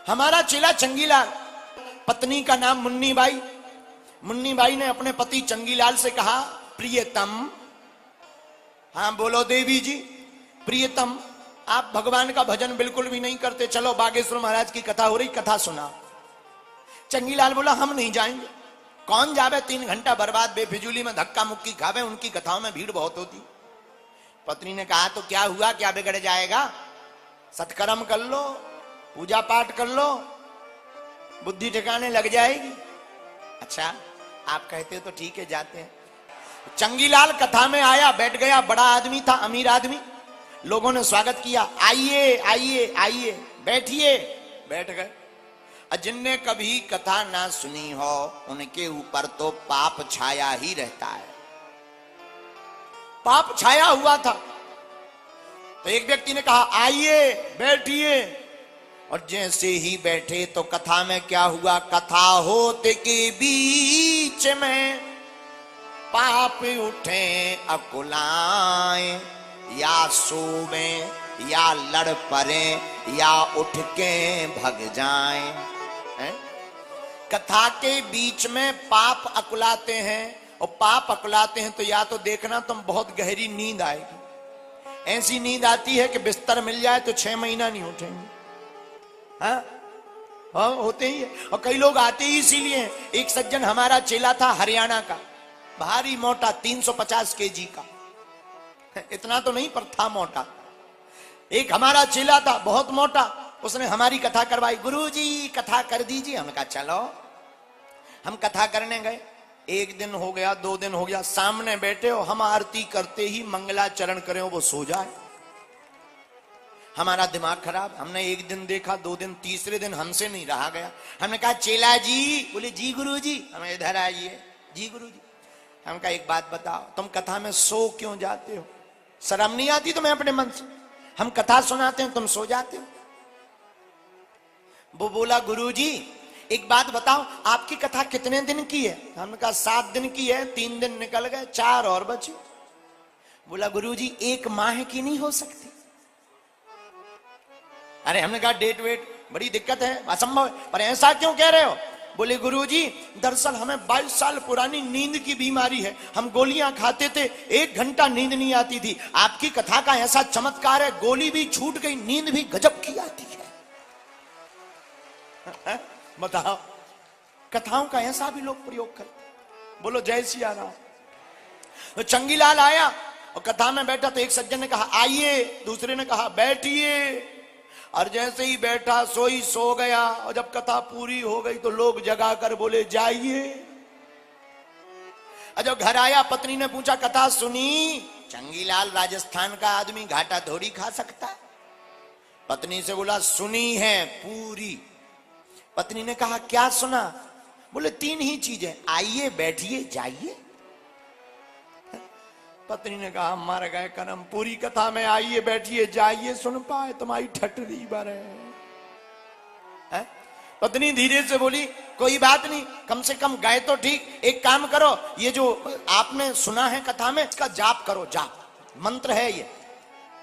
हमारा चेला चंगीलाल, पत्नी का नाम मुन्नी बाई। मुन्नी बाई ने अपने पति चंगीलाल से कहा, प्रियतम, हाँ बोलो देवी जी, प्रियतम आप भगवान का भजन बिल्कुल भी नहीं करते, चलो बागेश्वर महाराज की कथा हो रही, कथा सुना। चंगीलाल बोला, हम नहीं जाएंगे, कौन जावे, 3 घंटा बर्बाद बेफिजूली में धक्का मुक्की खावे, उनकी कथाओं में भीड़ बहुत होती। पत्नी ने कहा, तो क्या हुआ, क्या बिगड़ जाएगा, सत्कर्म कर लो, पूजा पाठ कर लो, बुद्धि ठिकाने लग जाएगी। अच्छा आप कहते हो तो ठीक है, जाते हैं। चंगीलाल कथा में आया, बैठ गया, बड़ा आदमी था, अमीर आदमी, लोगों ने स्वागत किया, आइए आइए आइए, बैठिए, बैठ गए। जिनने कभी कथा ना सुनी हो उनके ऊपर तो पाप छाया ही रहता है। पाप छाया हुआ था। तो एक व्यक्ति ने कहा, आइए बैठिए, और जैसे ही बैठे तो कथा में क्या हुआ, कथा होते के बीच में पाप उठे अकुलाएं, या सोवे या लड़ पड़े या उठ के भग जाएं। कथा के बीच में पाप अकुलाते हैं, और पाप अकुलाते हैं तो या तो देखना तुम बहुत गहरी नींद आएगी, ऐसी नींद आती है कि बिस्तर मिल जाए तो 6 महीना नहीं उठेंगे। हाँ होते ही है। और कई लोग आते ही इसीलिए। एक सज्जन हमारा चेला था हरियाणा का, भारी मोटा, 350 केजी का, इतना तो नहीं पर था मोटा। एक हमारा चेला था बहुत मोटा, उसने हमारी कथा करवाई, गुरुजी कथा कर दीजिए। हमने कहा चलो, हम कथा करने गए। 1 दिन हो गया, 2 दिन हो गया, सामने बैठे हो, हम आरती करते ही मंगलाचरण करें वो सो जाए। हमारा दिमाग खराब। हमने 1 दिन देखा, 2 दिन, तीसरे दिन हमसे नहीं रहा गया। हमने कहा चेला जी, बोले जी गुरुजी। हमें इधर आइए, जी गुरुजी। हम कहा एक बात बताओ, तुम कथा में सो क्यों जाते हो, शर्म नहीं आती तुम्हें अपने मन से, हम कथा सुनाते हैं तुम सो जाते हो। वो बोला, गुरुजी एक बात बताओ, आपकी कथा कितने दिन की है। हमने कहा 7 दिन की है, 3 दिन निकल गए, 4 और बचे। बोला, गुरुजी 1 माह की नहीं हो सकती। अरे हमने कहा डेट वेट बड़ी दिक्कत है, असंभव है, पर ऐसा क्यों कह रहे हो। बोले, गुरुजी दरअसल हमें 22 साल पुरानी नींद की बीमारी है, हम गोलियां खाते थे, 1 घंटा नींद नहीं आती थी। आपकी कथा का ऐसा चमत्कार है, गोली भी छूट गई, नींद भी गजब की आती है। बताओ, कथाओं का ऐसा भी लोग प्रयोग करते। बोलो जय सिया राम। तो चंगीलाल आया और कथा में बैठा, तो एक सज्जन ने कहा आइए, दूसरे ने कहा बैठिए, और जैसे ही बैठा सोई सो गया। और जब कथा पूरी हो गई तो लोग जगा कर बोले जाइए। और जब घर आया, पत्नी ने पूछा कथा सुनी। चंगीलाल राजस्थान का आदमी घाटा थोड़ी खा सकता है। पत्नी से बोला, सुनी है पूरी। पत्नी ने कहा क्या सुना। बोले 3 ही चीजें, आइए बैठिए जाइए। पत्नी ने कहा मर गए करम, पूरी कथा में आइए बैठिए जाइए सुन पाए, तुम्हारी ठटरी बर है। पत्नी धीरे से बोली, कोई बात नहीं, कम से कम गए तो ठीक। एक काम करो, ये जो आपने सुना है कथा में, इसका जाप करो, जाप मंत्र है ये,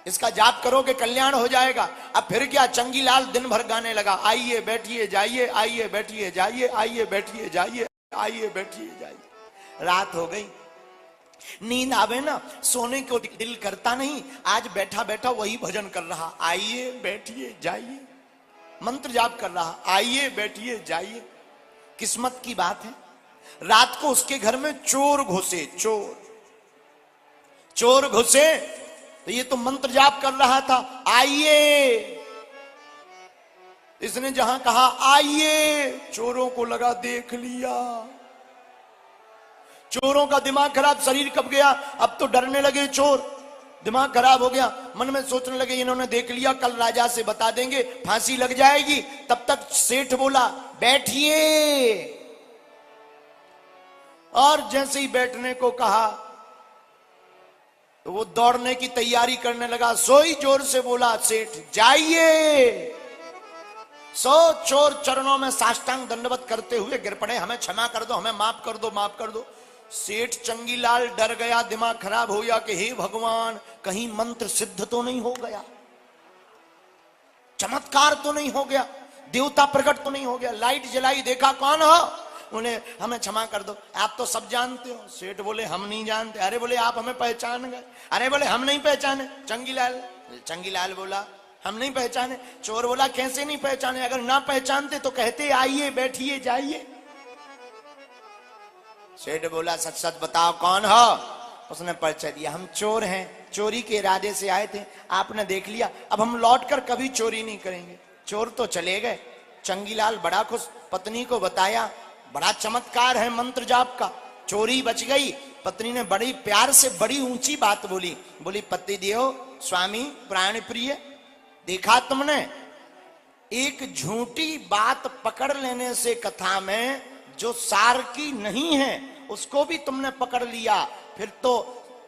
इसका जाप करोगे कल्याण हो जाएगा। अब फिर क्या, चंगीलाल दिन भर गाने लगा, आइए बैठिए जाइए, आइए बैठिए जाइए, आइए बैठिए जाइए, आइए बैठिए जाइए। रात हो गई, नींद आवे ना, सोने को दिल करता नहीं। आज बैठा बैठा वही भजन कर रहा, आइए बैठिए जाइए, मंत्र जाप कर रहा, आइए बैठिए जाइए। किस्मत की बात है, रात को उसके घर में चोर घुसे, चोर घुसे, तो ये तो मंत्र जाप कर रहा था, आइए। इसने जहां कहा आइए, चोरों को लगा देख लिया। चोरों का दिमाग खराब, शरीर कब गया, अब तो डरने लगे चोर, दिमाग खराब हो गया। मन में सोचने लगे इन्होंने देख लिया, कल राजा से बता देंगे, फांसी लग जाएगी। तब तक सेठ बोला बैठिए, और जैसे ही बैठने को कहा तो वो दौड़ने की तैयारी करने लगा। सोई जोर से बोला सेठ जाइए। चोर चरणों में साष्टांग दंडवत करते हुए गिर पड़े, हमें क्षमा कर दो, हमें माफ कर दो, माफ कर दो। सेठ चंगीलाल डर गया, दिमाग खराब हो गया कि हे भगवान, कहीं मंत्र सिद्ध तो नहीं हो गया, चमत्कार तो नहीं हो गया। देवता प्रकट तो नहीं हो गया? लाइट जलाई, देखा कौन हो? बोले हमें क्षमा कर दो, आप तो सब जानते हो। सेठ बोले हम नहीं जानते। अरे बोले आप हमें पहचान गए? अरे बोले हम नहीं पहचाने। चंगीलाल बोला हम नहीं पहचाने। चोर बोला कैसे नहीं पहचाने? अगर ना पहचानते तो कहते आइए बैठिए जाइए। सेठ बोला सच सच बताओ कौन हो? उसने परिचय दिया, हम चोर हैं, चोरी के इरादे से आए थे, आपने देख लिया, अब हम लौटकर कभी चोरी नहीं करेंगे। चोर तो चले गए। चंगीलाल बड़ा खुश, पत्नी को बताया, बड़ा चमत्कार है मंत्र जाप का, चोरी बच गई। पत्नी ने बड़ी प्यार से बड़ी ऊंची बात बोली, बोली पति देव स्वामी प्राण प्रिय, देखा तुमने, एक झूठी बात पकड़ लेने से कथा में जो सार की नहीं है उसको भी तुमने पकड़ लिया, फिर तो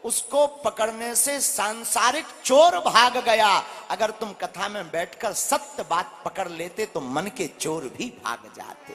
उसको पकड़ने से सांसारिक चोर भाग गया। अगर तुम कथा में बैठकर सत्य बात पकड़ लेते तो मन के चोर भी भाग जाते।